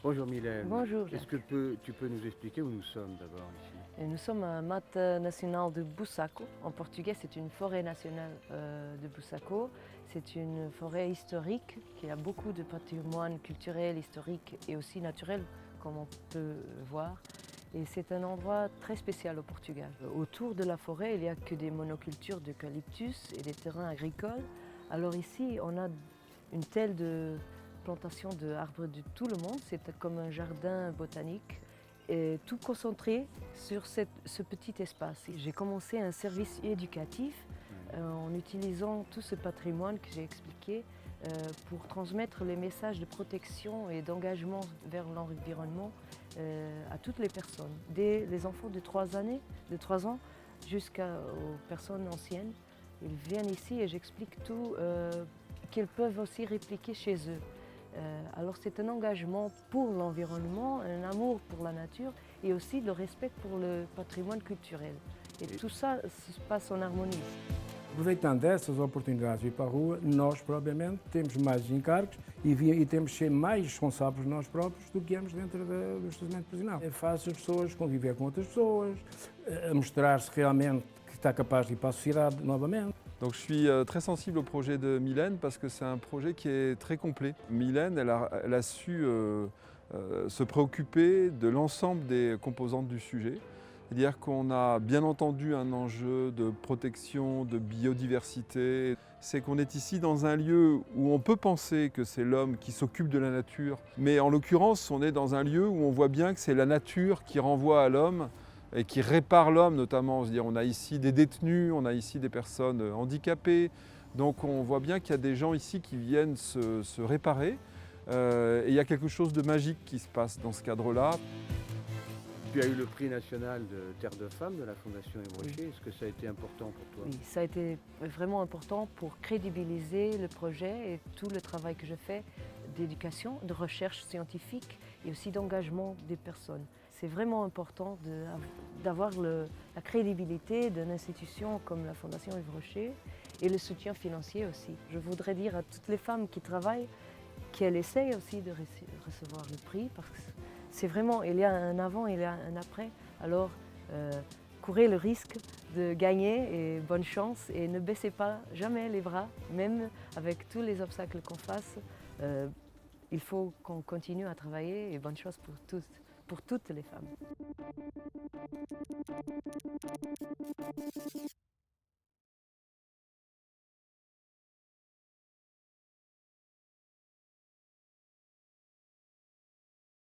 Bonjour Mylène. Bonjour Est-ce Jacques. que tu peux nous expliquer où nous sommes d'abord ici? Et nous sommes à Mate Nacional de Bussaco. En portugais, c'est une forêt nationale de Bussaco. C'est une forêt historique qui a beaucoup de patrimoine culturel, historique et aussi naturel, comme on peut voir. Et c'est un endroit très spécial au Portugal. Autour de la forêt, il n'y a que des monocultures d'eucalyptus et des terrains agricoles. Alors ici, on a une telle de plantation d'arbres de tout le monde. C'est comme un jardin botanique. Et tout concentré sur ce petit espace. J'ai commencé un service éducatif en utilisant tout ce patrimoine que j'ai expliqué pour transmettre les messages de protection et d'engagement vers l'environnement à toutes les personnes, dès les enfants de 3 ans jusqu'aux personnes anciennes. Ils viennent ici et j'explique tout qu'ils peuvent aussi répliquer chez eux. Alors c'est un engagement pour l'environnement, un amour pour la nature et aussi le respect pour le patrimoine culturel. Et tout ça se passe en harmonie. Aproveitando essas oportunidades de vir para a rua, nós propriamente temos mais encargos e temos de ser mais responsáveis nós próprios do que éramos dentro do estacionamento prisional. É fácil as pessoas conviver com outras pessoas, mostrar-se realmente que está capaz de ir para a sociedade novamente. Donc je suis très sensible au projet de Mylène parce que c'est un projet qui est très complet. Mylène, elle a su se préoccuper de l'ensemble des composantes du sujet. C'est-à-dire qu'on a bien entendu un enjeu de protection, de biodiversité. C'est qu'on est ici dans un lieu où on peut penser que c'est l'homme qui s'occupe de la nature, mais en l'occurrence, on est dans un lieu où on voit bien que c'est la nature qui renvoie à l'homme et qui répare l'homme notamment. C'est-à-dire on a ici des détenus, on a ici des personnes handicapées. Donc on voit bien qu'il y a des gens ici qui viennent se réparer. Et il y a quelque chose de magique qui se passe dans ce cadre-là. Tu as eu le prix national de Terre de Femmes de la Fondation Yves Rocher. Est-ce que ça a été important pour toi? Oui, ça a été vraiment important pour crédibiliser le projet et tout le travail que je fais d'éducation, de recherche scientifique et aussi d'engagement des personnes. C'est vraiment important d'avoir la crédibilité d'une institution comme la Fondation Yves Rocher et le soutien financier aussi. Je voudrais dire à toutes les femmes qui travaillent qu'elles essayent aussi de recevoir le prix parce que c'est vraiment, il y a un avant, il y a un après. Alors, courez le risque de gagner et bonne chance et ne baissez pas jamais les bras, même avec tous les obstacles qu'on fasse. Il faut qu'on continue à travailler et bonne chance pour toutes les femmes.